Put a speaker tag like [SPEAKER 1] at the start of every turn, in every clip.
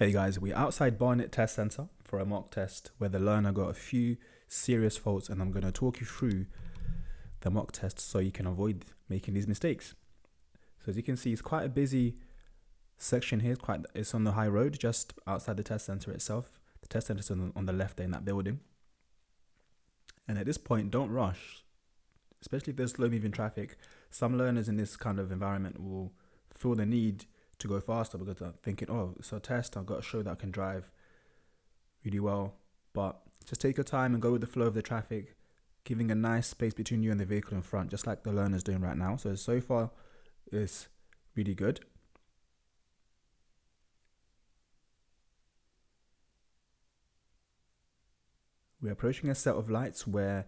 [SPEAKER 1] Hey guys, we're outside Barnet Test Centre for a mock test where the learner got a few serious faults, and I'm going to talk you through the mock test so you can avoid making these mistakes. So as you can see, it's quite a busy section here. It's on the high road just outside the test centre itself. The test centre is on the left there in that building. And at this point, don't rush, especially if there's slow moving traffic. Some learners in this kind of environment will feel the need to go faster because they're thinking, oh, it's a test, I've got to show that I can drive really well. But just take your time and go with the flow of the traffic, giving a nice space between you and the vehicle in front, just like the learner's doing right now. So far, it's really good. We're approaching a set of lights where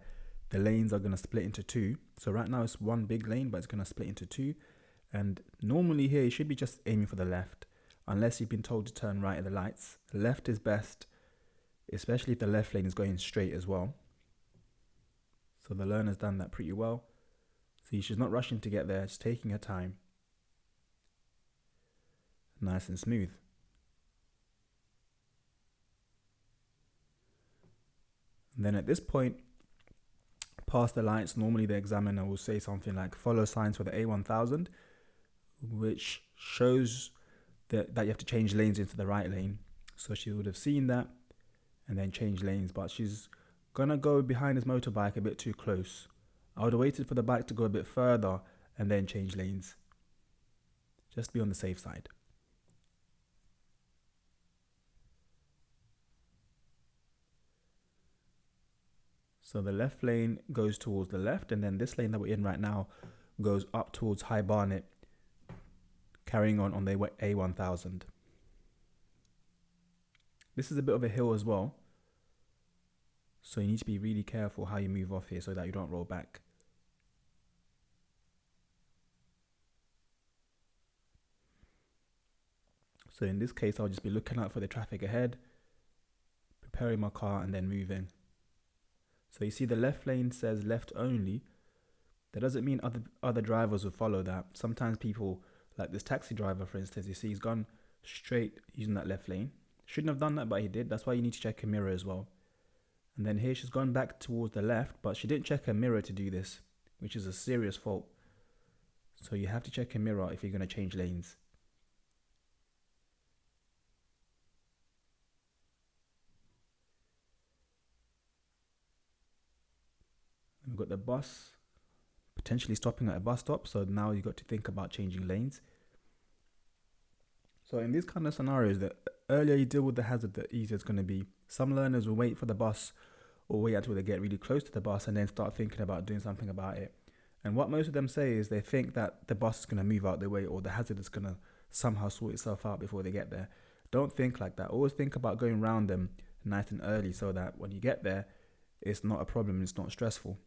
[SPEAKER 1] the lanes are going to split into two. So right now it's one big lane, but it's going to split into two. And normally here you should be just aiming for the left, unless you've been told to turn right at the lights. The left is best, especially if the left lane is going straight as well. So the learner's done that pretty well. See, she's not rushing to get there, just taking her time. Nice and smooth. And then at this point, past the lights, normally the examiner will say something like follow signs for the A1000, which shows that you have to change lanes into the right lane. So she would have seen that and then change lanes, but she's gonna go behind this motorbike a bit too close. I would have waited for the bike to go a bit further and then change lanes. Just be on the safe side. So the left lane goes towards the left, and then this lane that we're in right now goes up towards High Barnet, carrying on the A1000. This is a bit of a hill as well, so you need to be really careful how you move off here so that you don't roll back. So in this case, I'll just be looking out for the traffic ahead, preparing my car and then moving. So you see the left lane says left only. That doesn't mean other drivers will follow that. Sometimes people, like this taxi driver for instance, you see he's gone straight using that left lane. Shouldn't have done that, but he did. That's why you need to check your mirror as well. And then here she's gone back towards the left, but she didn't check her mirror to do this, which is a serious fault. So you have to check your mirror if you're going to change lanes. And we've got the bus potentially stopping at a bus stop, so now you've got to think about changing lanes. So in these kind of scenarios, the earlier you deal with the hazard, the easier it's going to be. Some learners will wait for the bus or wait until they get really close to the bus and then start thinking about doing something about it. And what most of them say is they think that the bus is going to move out their way or the hazard is going to somehow sort itself out before they get there. Don't think like that. Always think about going around them nice and early so that when you get there, it's not a problem, it's not stressful.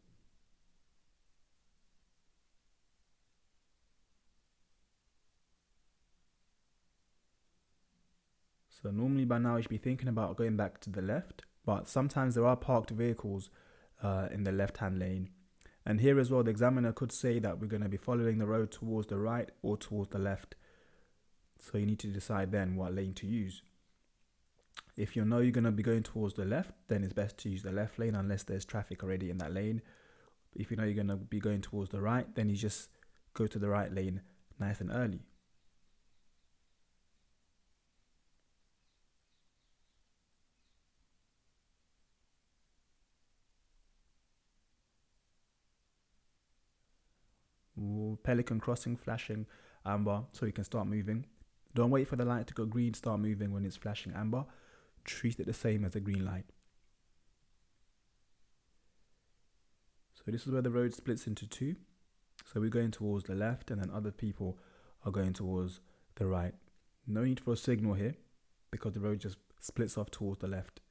[SPEAKER 1] So normally by now you should be thinking about going back to the left, but sometimes there are parked vehicles in the left-hand lane. And here as well, the examiner could say that we're going to be following the road towards the right or towards the left. So you need to decide then what lane to use. If you know you're going to be going towards the left, then it's best to use the left lane unless there's traffic already in that lane. If you know you're going to be going towards the right, then you just go to the right lane nice and early. Pelican crossing, flashing amber, so you can start moving. Don't wait for the light to go green, start moving when it's flashing amber. Treat it the same as a green light. So this is where the road splits into two. So we're going towards the left and then other people are going towards the right. No need for a signal here because the road just splits off towards the left.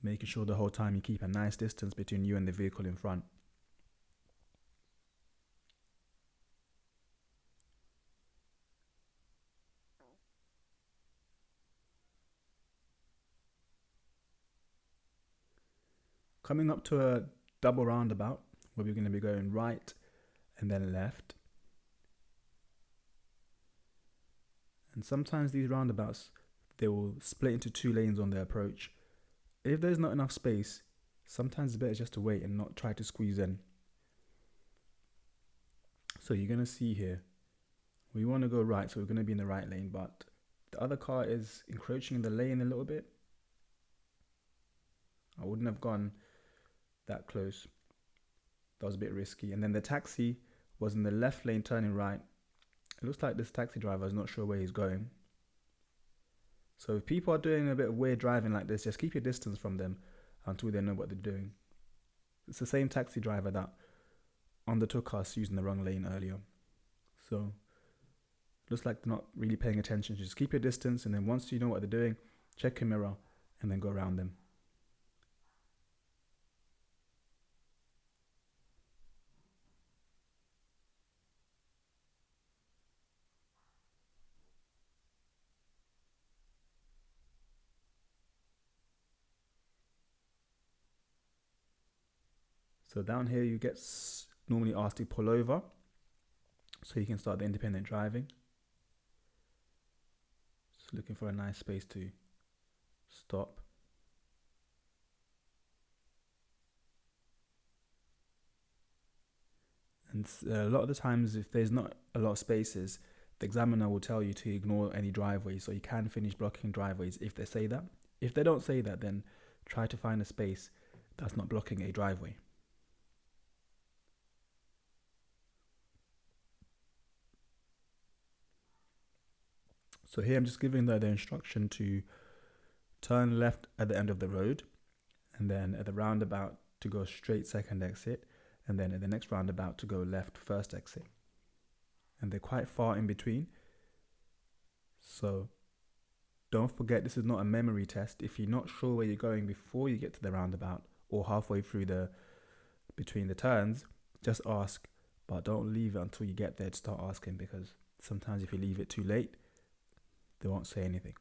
[SPEAKER 1] Making sure the whole time you keep a nice distance between you and the vehicle in front. Coming up to a double roundabout where we're going to be going right and then left. And sometimes these roundabouts, they will split into 2 lanes on the approach. If there's not enough space, sometimes it's better just to wait and not try to squeeze in. So you're going to see here, we want to go right, so we're going to be in the right lane, but the other car is encroaching in the lane a little bit. I wouldn't have gone that close. That was a bit risky. And then the taxi was in the left lane turning right. It looks like this taxi driver is not sure where he's going. So if people are doing a bit of weird driving like this, just keep your distance from them until they know what they're doing. It's the same taxi driver that undertook us using the wrong lane earlier. So looks like they're not really paying attention. Just keep your distance, and then once you know what they're doing, check your mirror and then go around them. So down here you get normally asked to pull over so you can start the independent driving. Just looking for a nice space to stop. And a lot of the times, if there's not a lot of spaces, the examiner will tell you to ignore any driveways, so you can finish blocking driveways if they say that. If they don't say that, then try to find a space that's not blocking a driveway. So here I'm just giving the instruction to turn left at the end of the road, and then at the roundabout to go straight second exit, and then at the next roundabout to go left first exit. And they're quite far in between. So don't forget, this is not a memory test. If you're not sure where you're going before you get to the roundabout or halfway through between the turns, just ask, but don't leave it until you get there to start asking, because sometimes if you leave it too late, they won't say anything.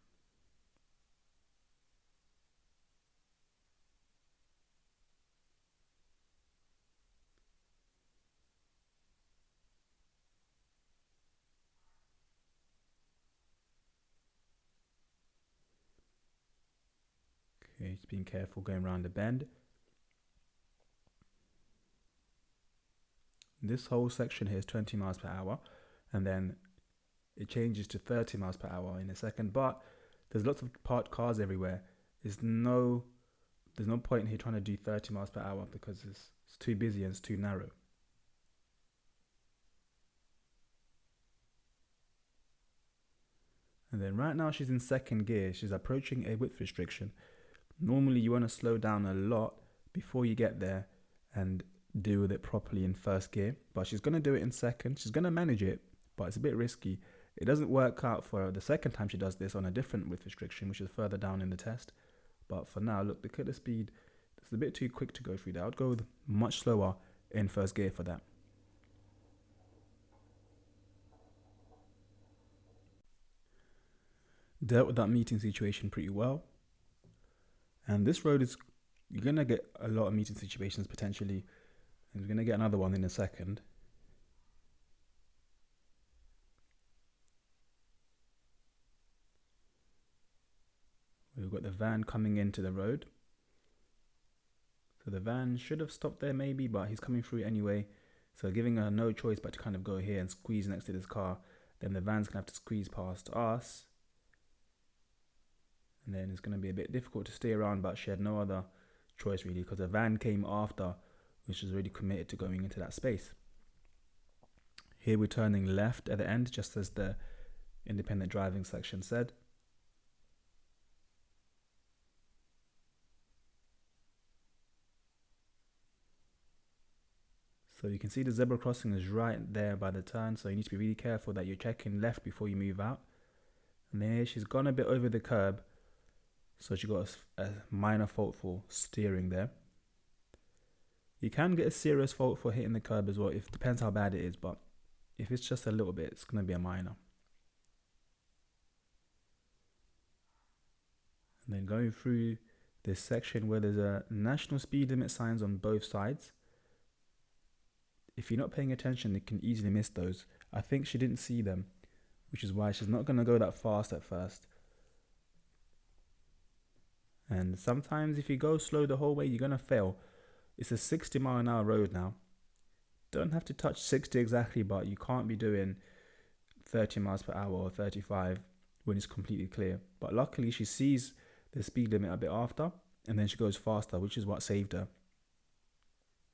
[SPEAKER 1] Okay, just being careful going around the bend. This whole section here is 20 miles per hour, and then it changes to 30 miles per hour in a second, but there's lots of parked cars everywhere. There's no point in here trying to do 30 miles per hour because it's too busy and it's too narrow. And then right now she's in second gear. She's approaching a width restriction. Normally you want to slow down a lot before you get there and deal with it properly in first gear, but she's going to do it in second. She's going to manage it, but it's a bit risky. It doesn't work out for her the second time she does this on a different width restriction, which is further down in the test. But for now, look at the speed. It's a bit too quick to go through that. I would go much slower in first gear for that. Dealt with that meeting situation pretty well. And this road is, you're going to get a lot of meeting situations potentially. And we're going to get another one in a second. We've got the van coming into the road. So the van should have stopped there maybe, but he's coming through anyway. So giving her no choice but to kind of go here and squeeze next to this car. Then the van's going to have to squeeze past us. And then it's going to be a bit difficult to stay around, but she had no other choice really, because the van came after, which was already committed to going into that space. Here we're turning left at the end, just as the independent driving section said. So you can see the zebra crossing is right there by the turn, so you need to be really careful that you're checking left before you move out. And then she's gone a bit over the curb, so she got a minor fault for steering there. You can get a serious fault for hitting the curb as well. It depends how bad it is, but if it's just a little bit, it's going to be a minor. And then going through this section where there's a national speed limit signs on both sides. If you're not paying attention, you can easily miss those. I think she didn't see them, which is why she's not going to go that fast at first. And sometimes if you go slow the whole way, you're going to fail. It's a 60-mile-an-hour road now. Don't have to touch 60 exactly, but you can't be doing 30 miles per hour or 35 when it's completely clear. But luckily she sees the speed limit a bit after, and then she goes faster, which is what saved her.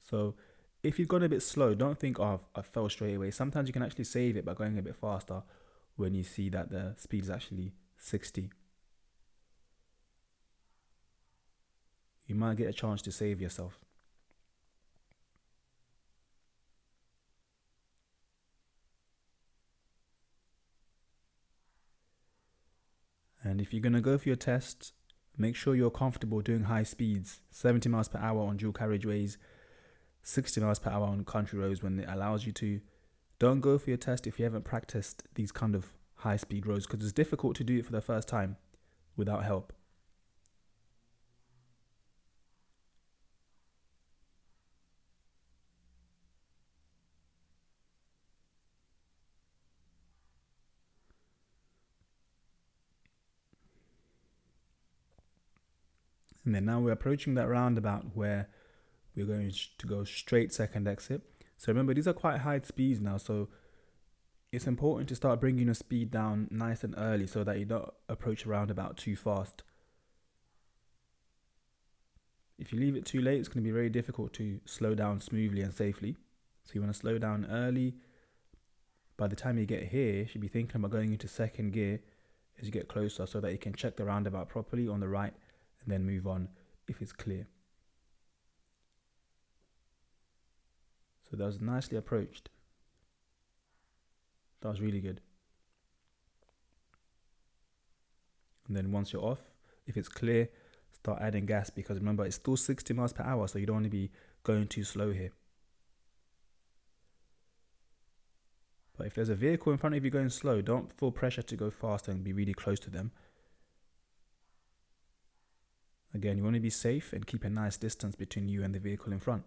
[SPEAKER 1] So if you've gone a bit slow, don't think, oh, I fell straight away. Sometimes you can actually save it by going a bit faster when you see that the speed is actually 60. You might get a chance to save yourself. And if you're going to go for your test, make sure you're comfortable doing high speeds, 70 miles per hour on dual carriageways, 60 miles per hour on country roads when it allows you to. Don't go for your test if you haven't practiced these kind of high speed roads, because it's difficult to do it for the first time without help. And then now we're approaching that roundabout where we're going to go straight second exit. So remember, these are quite high speeds now, so it's important to start bringing your speed down nice and early so that you don't approach a roundabout too fast. If you leave it too late, it's going to be very difficult to slow down smoothly and safely. So you want to slow down early. By the time you get here, you should be thinking about going into second gear as you get closer so that you can check the roundabout properly on the right and then move on if it's clear. So that was nicely approached. That was really good. And then once you're off, if it's clear, start adding gas, because remember, it's still 60 miles per hour, so you don't want to be going too slow here. But if there's a vehicle in front of you going slow, don't feel pressure to go fast and be really close to them. Again, you want to be safe and keep a nice distance between you and the vehicle in front.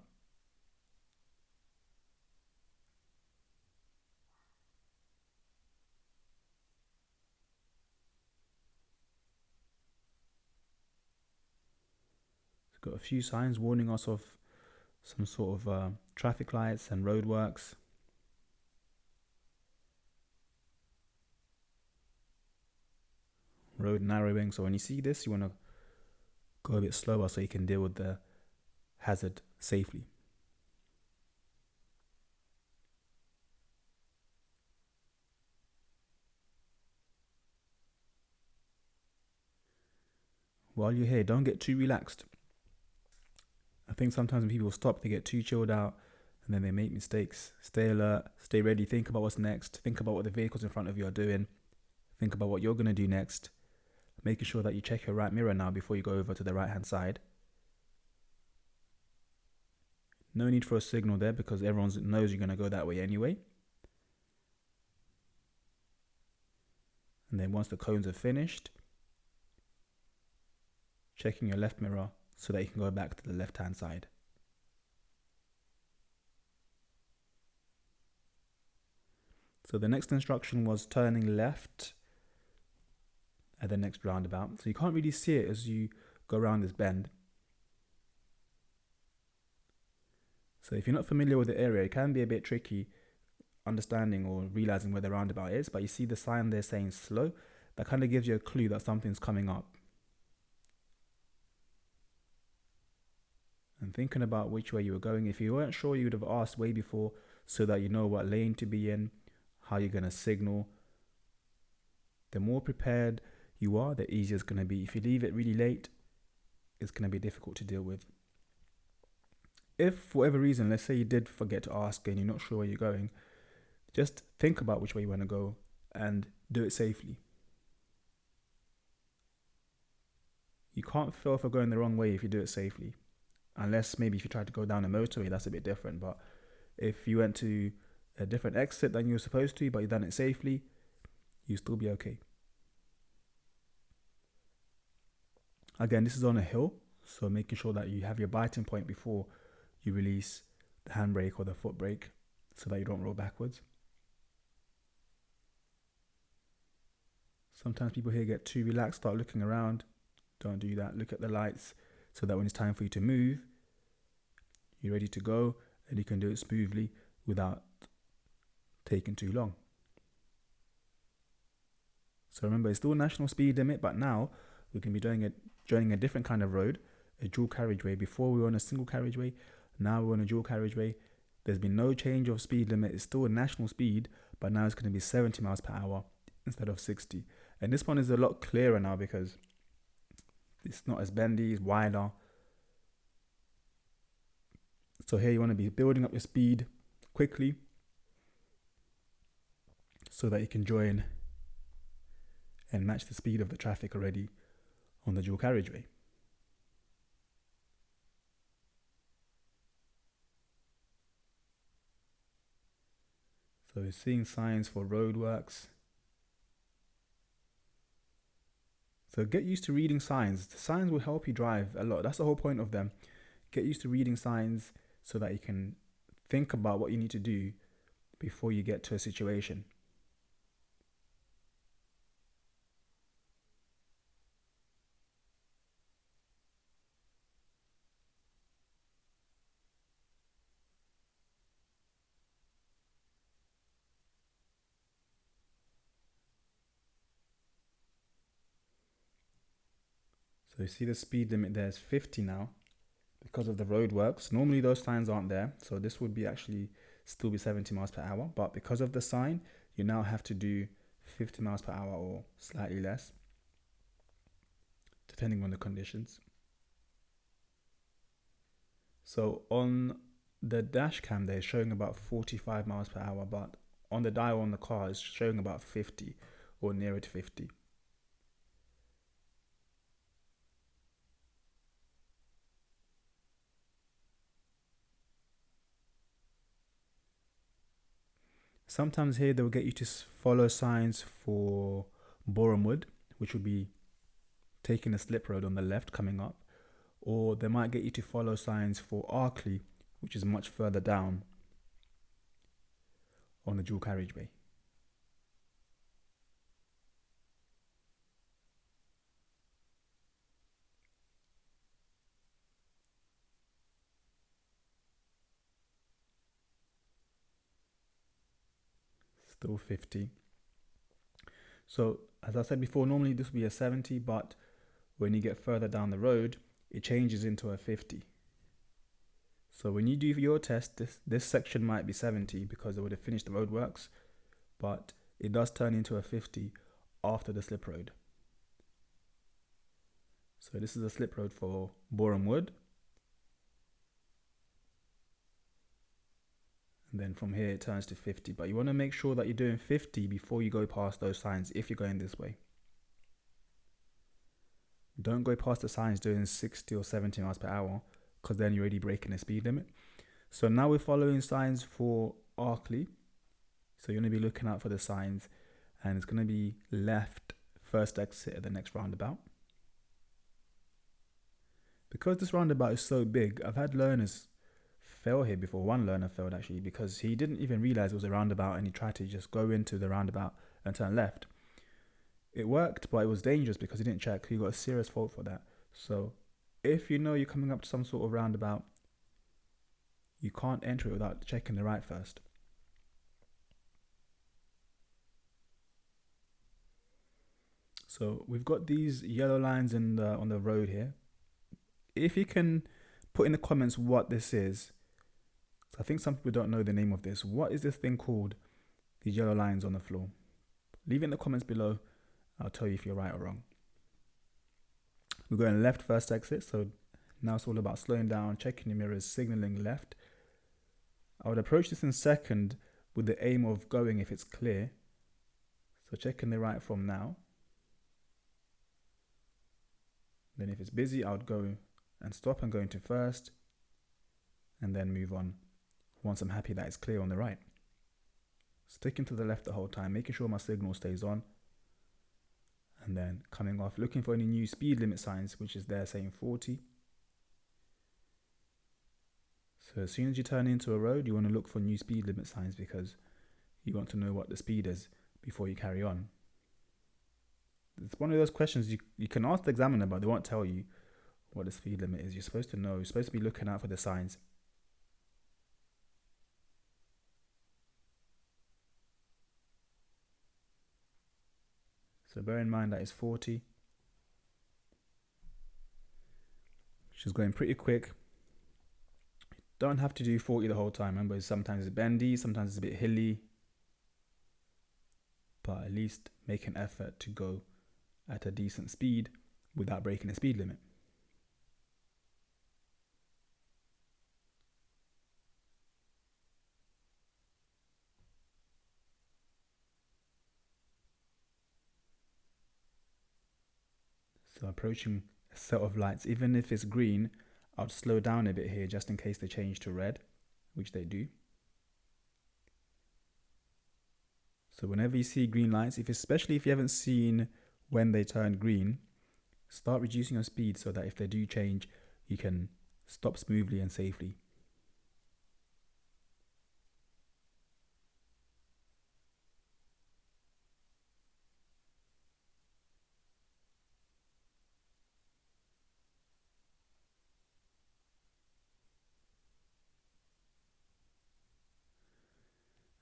[SPEAKER 1] Got a few signs warning us of some sort of traffic lights and roadworks. Road narrowing, so when you see this, you want to go a bit slower so you can deal with the hazard safely. While you're here, don't get too relaxed. I think sometimes when people stop, they get too chilled out and then they make mistakes. Stay alert, stay ready, think about what's next, think about what the vehicles in front of you are doing, think about what you're going to do next, making sure that you check your right mirror now before you go over to the right hand side. No need for a signal there because everyone knows you're going to go that way anyway. And then once the cones are finished, checking your left mirror so that you can go back to the left hand side. So the next instruction was turning left at the next roundabout. So you can't really see it as you go around this bend. So if you're not familiar with the area, it can be a bit tricky understanding or realizing where the roundabout is, but you see the sign there saying slow. That kind of gives you a clue that something's coming up. And thinking about which way you were going, if you weren't sure, you would have asked way before so that you know what lane to be in, how you're going to signal. The more prepared you are, the easier it's going to be. If you leave it really late, it's going to be difficult to deal with. If for whatever reason, let's say you did forget to ask and you're not sure where you're going, just think about which way you want to go and do it safely. You can't fail for going the wrong way if you do it safely. Unless maybe if you try to go down a motorway, that's a bit different. But if you went to a different exit than you were supposed to, but you done it safely, you'll still be okay. Again, this is on a hill, So making sure that you have your biting point before you release the handbrake or the foot brake so that you don't roll backwards. Sometimes people here get too relaxed, start looking around. Don't do that. Look at the lights so that when it's time for you to move, you're ready to go and you can do it smoothly without taking too long. So remember, it's still a national speed limit, but now we can be joining a different kind of road, a dual carriageway. Before we were on a single carriageway, now we're on a dual carriageway. There's been no change of speed limit. It's still a national speed, but now it's going to be 70 miles per hour instead of 60. And this one is a lot clearer now because it's not as bendy, it's wider. So here you want to be building up your speed quickly so that you can join and match the speed of the traffic already on the dual carriageway. So we're seeing signs for roadworks. So get used to reading signs. The signs will help you drive a lot. That's the whole point of them. Get used to reading signs so that you can think about what you need to do before you get to a situation. So you see the speed limit there is 50 now because of the road works. Normally those signs aren't there, so this would be actually still be 70 miles per hour, but because of the sign, you now have to do 50 miles per hour or slightly less, depending on the conditions. So on the dash cam there, it's showing about 45 miles per hour, but on the dial on the car is showing about 50 or nearer to 50. Sometimes here they'll get you to follow signs for Boreham Wood, which would be taking a slip road on the left coming up, or they might get you to follow signs for Arkley, which is much further down on the dual carriageway. Still 50. So as I said before, normally this would be a 70, but when you get further down the road, it changes into a 50. So when you do your test, this section might be 70 because it would have finished the roadworks, but it does turn into a 50 after the slip road. So this is a slip road for Boreham Wood. And then from here it turns to 50, but you want to make sure that you're doing 50 before you go past those signs if you're going this way. Don't go past the signs doing 60 or 70 miles per hour because then you're already breaking the speed limit. So now we're following signs for Arkley. So you're going to be looking out for the signs, and it's going to be left first exit at the next roundabout. Because this roundabout is so big, I've had learners fail here before. One learner failed actually because he didn't even realize it was a roundabout and he tried to just go into the roundabout and turn left. It worked, but it was dangerous because he didn't check. He got a serious fault for that. So if you know you're coming up to some sort of roundabout, you can't enter it without checking the right first. So we've got these yellow lines on the road here. If you can put in the comments what this is. I think some people don't know the name of this. What is this thing called? These yellow lines on the floor. Leave it in the comments below. I'll tell you if you're right or wrong. We're going left first exit. So now it's all about slowing down, checking your mirrors, signaling left. I would approach this in second with the aim of going if it's clear. So checking the right from now. Then if it's busy, I would go and stop and go into first and then move on once I'm happy that it's clear on the right. Sticking to the left the whole time, making sure my signal stays on, and then coming off, looking for any new speed limit signs, which is there saying 40. So as soon as you turn into a road, you want to look for new speed limit signs because you want to know what the speed is before you carry on. It's one of those questions you can ask the examiner, but they won't tell you what the speed limit is. You're supposed to know. You're supposed to be looking out for the signs. So bear in mind that it's 40. She's going pretty quick. Don't have to do 40 the whole time. Remember, sometimes it's bendy, sometimes it's a bit hilly. But at least make an effort to go at a decent speed without breaking the speed limit. So approaching a set of lights, even if it's green, I'll slow down a bit here just in case they change to red, which they do. So whenever you see green lights, especially if you haven't seen when they turn green, start reducing your speed so that if they do change, you can stop smoothly and safely.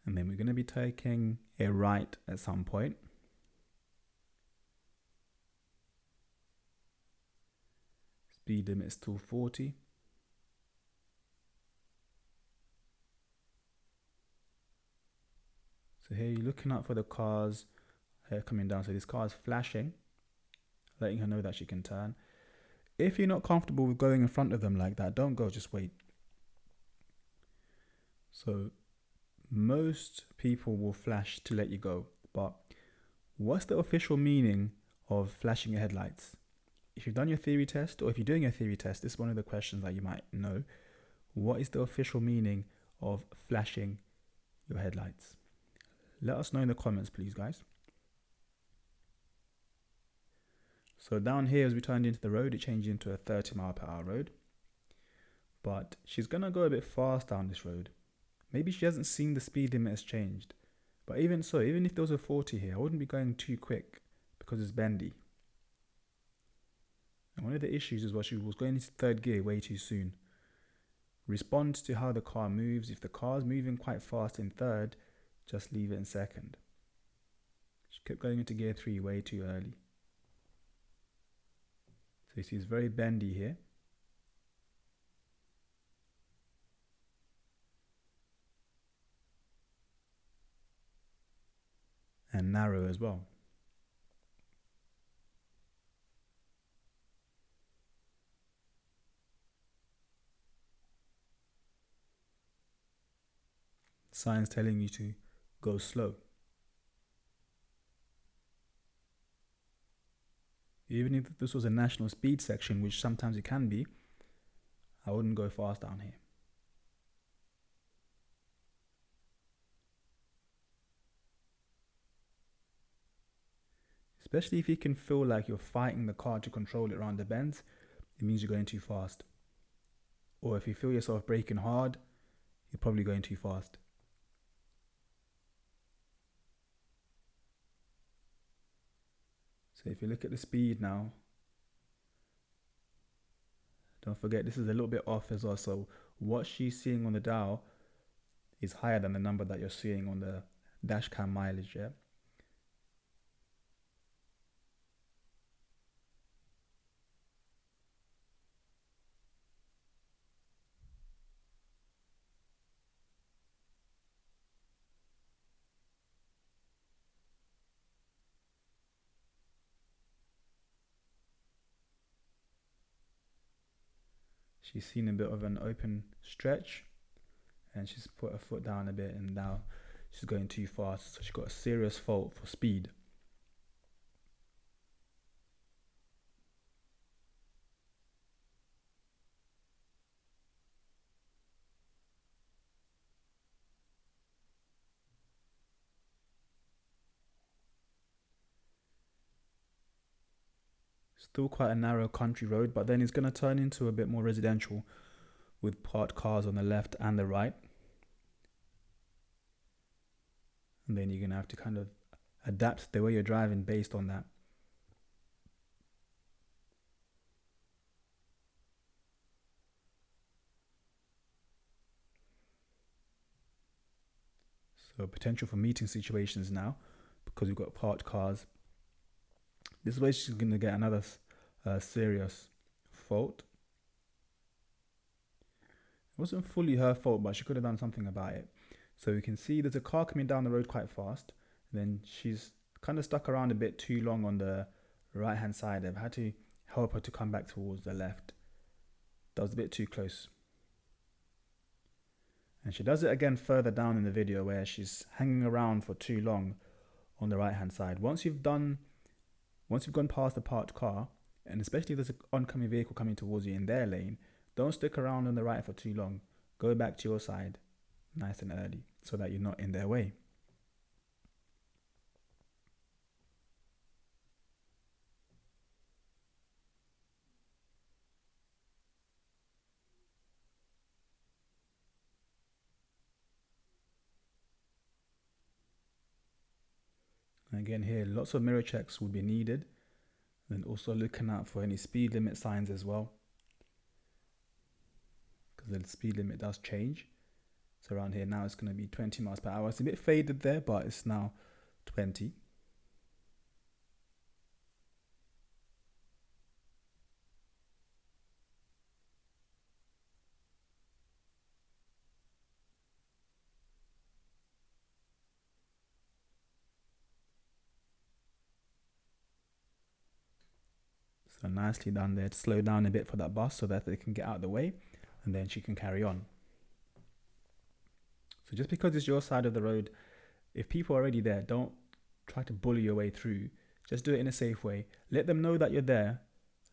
[SPEAKER 1] And then we're going to be taking a right at some point. Speed limit is still 40. So here you're looking out for the cars coming down. So this car is flashing, letting her know that she can turn. If you're not comfortable with going in front of them like that, don't go, just wait. So most people will flash to let you go, but what's the official meaning of flashing your headlights? If you've done your theory test, or if you're doing a theory test, this is one of the questions that you might know. What is the official meaning of flashing your headlights? Let us know in the comments, please, guys. So down here, as we turned into the road, it changed into a 30-mile-per-hour road. But she's going to go a bit fast down this road. Maybe she hasn't seen the speed limit has changed. But even so, even if there was a 40 here, I wouldn't be going too quick because it's bendy. And one of the issues is what she was going into third gear way too soon. Respond to how the car moves. If the car's moving quite fast in third, just leave it in second. She kept going into gear 3 way too early. So you see it's very bendy here. And narrow as well. Signs telling you to go slow. Even if this was a national speed section, which sometimes it can be, I wouldn't go fast down here. Especially if you can feel like you're fighting the car to control it around the bends, it means you're going too fast. Or if you feel yourself braking hard, you're probably going too fast. So if you look at the speed now, don't forget this is a little bit off as well. So what she's seeing on the dial is higher than the number that you're seeing on the dash cam mileage, yeah? She's seen a bit of an open stretch and she's put her foot down a bit and now she's going too fast. So she's got a serious fault for speed. Still quite a narrow country road, but then it's going to turn into a bit more residential with parked cars on the left and the right. And then you're going to have to kind of adapt the way you're driving based on that. So potential for meeting situations now, because we've got parked cars. This way she's going to get another serious fault. It wasn't fully her fault, but she could have done something about it. So you can see there's a car coming down the road quite fast. Then she's kind of stuck around a bit too long on the right hand side. I've had to help her to come back towards the left. That was a bit too close. And she does it again further down in the video where she's hanging around for too long on the right hand side. Once you've gone past the parked car, and especially if there's an oncoming vehicle coming towards you in their lane, don't stick around on the right for too long. Go back to your side nice and early so that you're not in their way. And again here, lots of mirror checks would be needed. And also looking out for any speed limit signs as well, because the speed limit does change. So around here now it's going to be 20 miles per hour. It's a bit faded there, but it's now 20. So nicely done there to slow down a bit for that bus so that they can get out of the way and then she can carry on. So just because it's your side of the road, if people are already there, don't try to bully your way through. Just do it in a safe way. Let them know that you're there.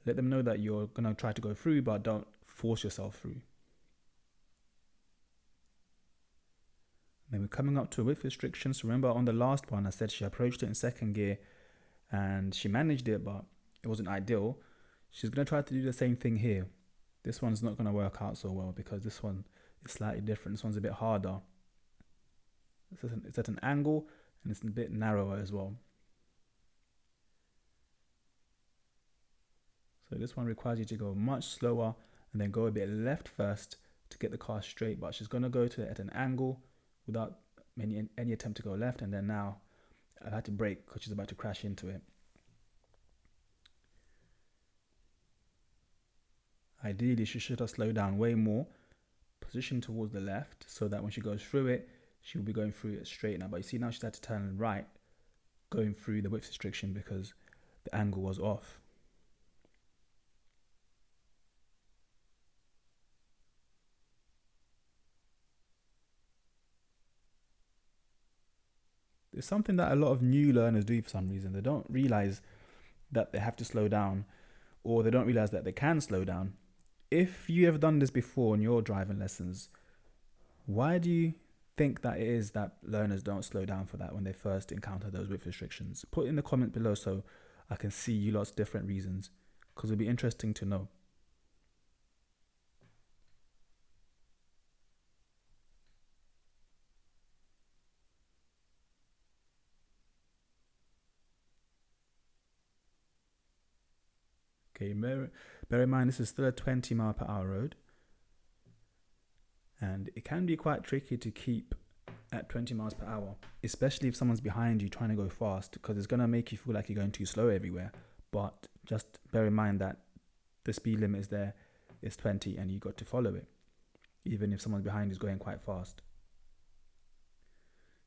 [SPEAKER 1] Let them know that you're going to try to go through, but don't force yourself through. Then we're coming up to width restrictions. Remember on the last one, I said she approached it in second gear and she managed it, but it wasn't ideal. She's going to try to do the same thing here. This one's not going to work out so well because this one is slightly different. This one's a bit harder. It's at an angle and it's a bit narrower as well. So this one requires you to go much slower and then go a bit left first to get the car straight, but she's going to go to it at an angle without any attempt to go left. And then now I've had to brake because she's about to crash into it. Ideally, she should have slowed down way more, positioned towards the left so that when she goes through it, she'll be going through it straight now. But you see now she's had to turn right, going through the width restriction because the angle was off. It's something that a lot of new learners do for some reason. They don't realize that they have to slow down, or they don't realize that they can slow down. If you have done this before in your driving lessons, why do you think that it is that learners don't slow down for that when they first encounter those width restrictions? Put in the comment below so I can see you lots of different reasons, because it'll be interesting to know. Okay, bear in mind this is still a 20 mile per hour road, and it can be quite tricky to keep at 20 miles per hour, especially if someone's behind you trying to go fast, because it's going to make you feel like you're going too slow everywhere. But just bear in mind that the speed limit is there, it's 20, and you got to follow it, even if someone behind you is going quite fast.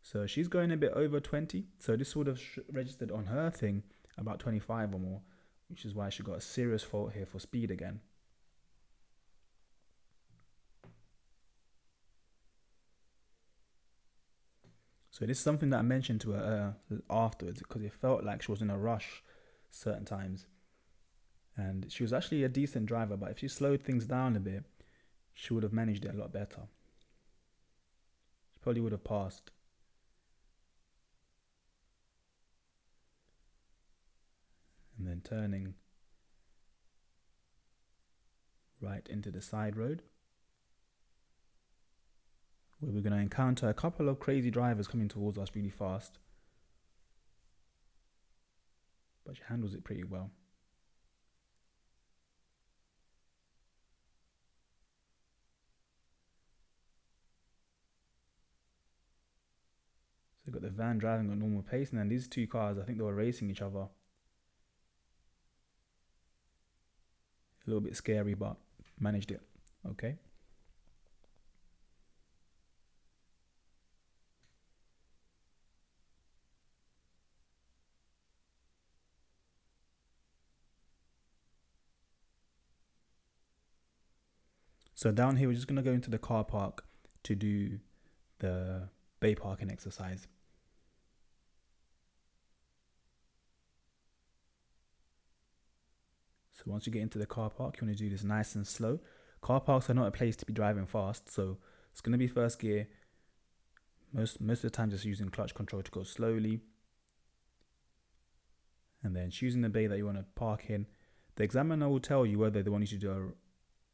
[SPEAKER 1] So she's going a bit over 20, so this would have registered on her thing about 25 or more, which is why she got a serious fault here for speed again. So this is something that I mentioned to her afterwards, because it felt like she was in a rush certain times. And she was actually a decent driver, but if she slowed things down a bit, she would have managed it a lot better. She probably would have passed. And then turning right into the side road. where we're going to encounter a couple of crazy drivers coming towards us really fast. But she handles it pretty well. So we've got the van driving at normal pace, and then these two cars, I think they were racing each other. A little bit scary, but managed it. Okay. So down here, we're just going to go into the car park to do the bay parking exercise. So once you get into the car park, you want to do this nice and slow. Car parks are not a place to be driving fast, so it's going to be first gear. Most of the time, just using clutch control to go slowly. And then choosing the bay that you want to park in. The examiner will tell you whether they want you to do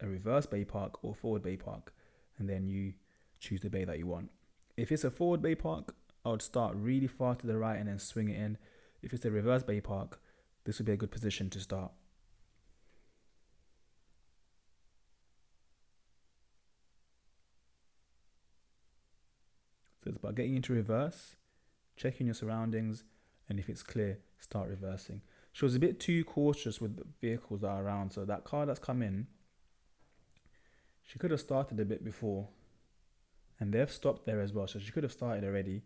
[SPEAKER 1] a reverse bay park or forward bay park, and then you choose the bay that you want. If it's a forward bay park, I would start really far to the right and then swing it in. If it's a reverse bay park, this would be a good position to start. So it's about getting into reverse, checking your surroundings, and if it's clear, start reversing. She was a bit too cautious with the vehicles that are around, so that car that's come in, she could have started a bit before, and they've stopped there as well, so she could have started already.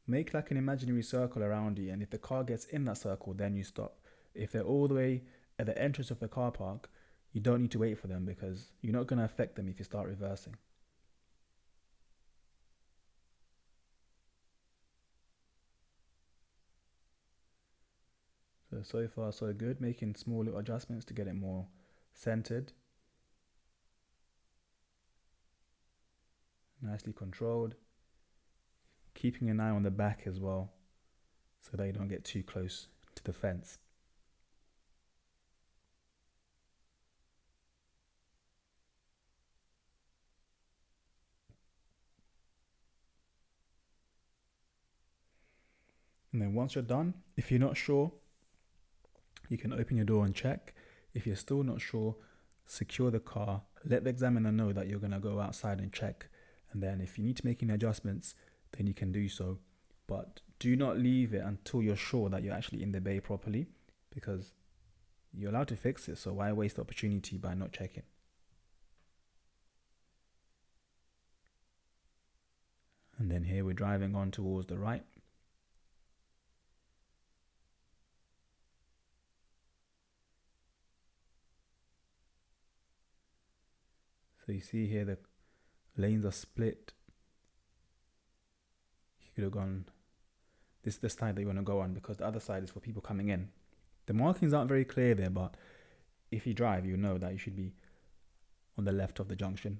[SPEAKER 1] Make like an imaginary circle around you, and if the car gets in that circle, then you stop. If they're all the way at the entrance of the car park, you don't need to wait for them because you're not going to affect them if you start reversing. So far so good, making small little adjustments to get it more centered. Nicely controlled. Keeping an eye on the back as well, so that you don't get too close to the fence. And then once you're done, if you're not sure, you can open your door and check. If you're still not sure, secure the car, let the examiner know that you're going to go outside and check. And then if you need to make any adjustments, then you can do so. But do not leave it until you're sure that you're actually in the bay properly, because you're allowed to fix it. So why waste the opportunity by not checking? And then here we're driving on towards the right. So you see here the lanes are split. You could have gone this side that you want to go on, because the other side is for people coming in. The markings aren't very clear there, but if you drive, you know that you should be on the left of the junction.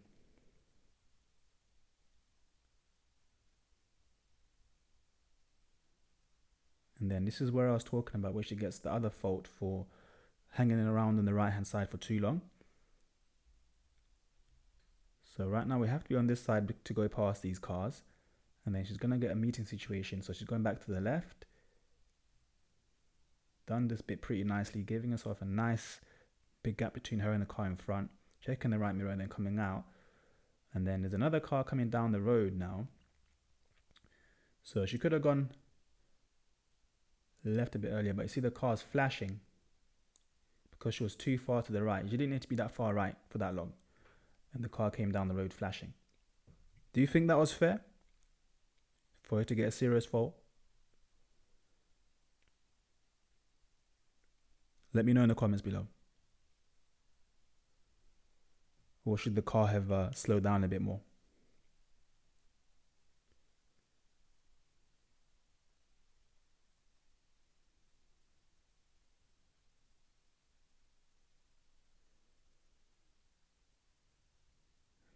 [SPEAKER 1] And then this is where I was talking about, where she gets the other fault for hanging around on the right hand side for too long. So right now we have to be on this side to go past these cars. And then she's going to get a meeting situation. So she's going back to the left. Done this bit pretty nicely, giving herself a nice big gap between her and the car in front. Checking the right mirror and then coming out. And then there's another car coming down the road now. So she could have gone left a bit earlier, but you see the car's flashing because she was too far to the right. She didn't need to be that far right for that long. And the car came down the road flashing. Do you think that was fair for her to get a serious fault? Let me know in the comments below. Or should the car have slowed down a bit more?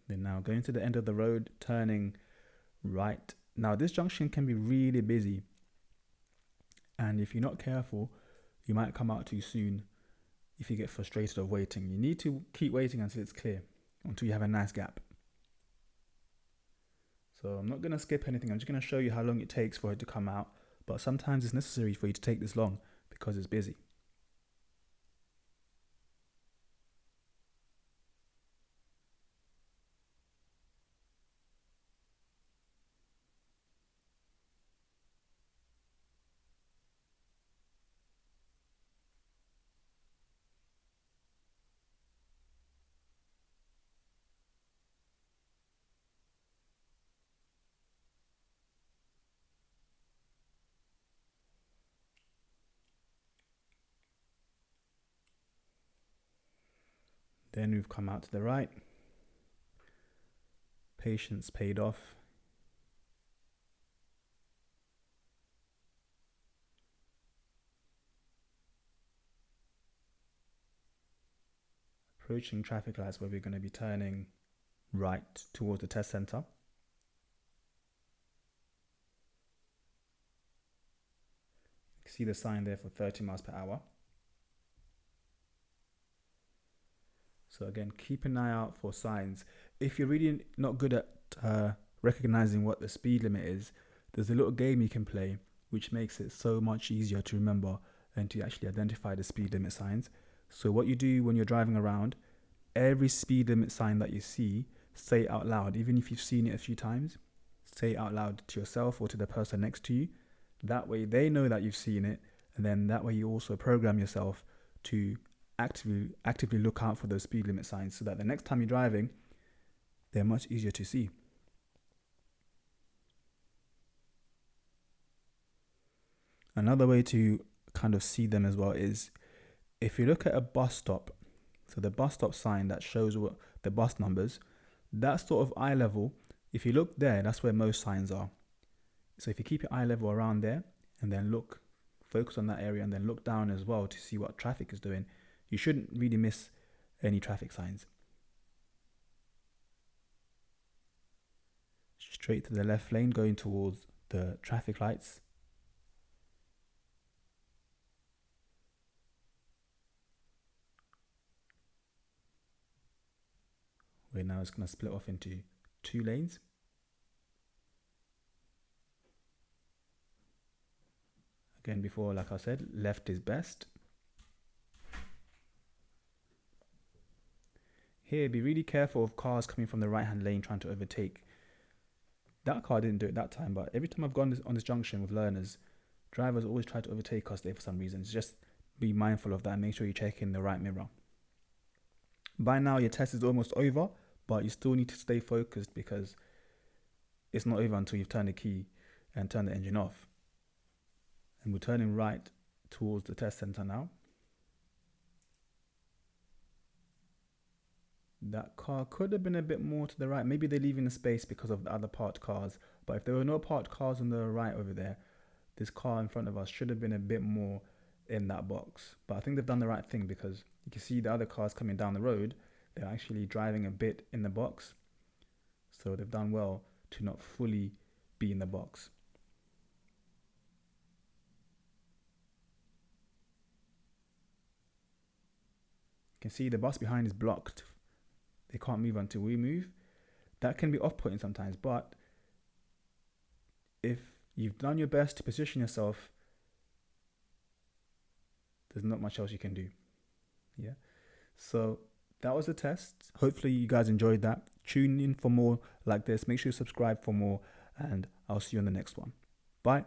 [SPEAKER 1] Then now going to the end of the road, turning right. Now this junction can be really busy, and if you're not careful, you might come out too soon if you get frustrated of waiting. You need to keep waiting until it's clear. until you have a nice gap. So I'm not going to skip anything. I'm just going to show you how long it takes for it to come out. But sometimes it's necessary for you to take this long because it's busy. Then we've come out to the right. Patience paid off. Approaching traffic lights where we're going to be turning right towards the test center. You can see the sign there for 30 miles per hour. So again, keep an eye out for signs. If you're really not good at recognizing what the speed limit is, there's a little game you can play which makes it so much easier to remember and to actually identify the speed limit signs. So what you do when you're driving around, every speed limit sign that you see, say it out loud. Even if you've seen it a few times, say it out loud to yourself or to the person next to you. That way they know that you've seen it, and then that way you also program yourself to actively look out for those speed limit signs so that the next time you're driving, they're much easier to see. Another way to kind of see them as well is if you look at a bus stop, so the bus stop sign that shows what the bus numbers, that sort of eye level, if you look there, that's where most signs are. So if you keep your eye level around there and then focus on that area and then look down as well to see what traffic is doing, you shouldn't really miss any traffic signs. Straight to the left lane going towards the traffic lights. Where now it's going to split off into 2 lanes. Again, before, like I said, left is best. Here, be really careful of cars coming from the right-hand lane trying to overtake. That car didn't do it that time, but every time I've gone on this junction with learners, drivers always try to overtake us there for some reason. Just be mindful of that and make sure you check in the right mirror. By now, your test is almost over, but you still need to stay focused because it's not over until you've turned the key and turned the engine off. And we're turning right towards the test center now. That car could have been a bit more to the right. Maybe they're leaving the space because of the other parked cars. But if there were no parked cars on the right over there, this car in front of us should have been a bit more in that box. But I think they've done the right thing because you can see the other cars coming down the road. They're actually driving a bit in the box. So they've done well to not fully be in the box. You can see the bus behind is blocked. They can't move until we move. That can be off-putting sometimes, but if you've done your best to position yourself, there's not much else you can do. Yeah. So that was the test. Hopefully you guys enjoyed that. Tune in for more like this. Make sure you subscribe for more, and I'll see you on the next one. Bye.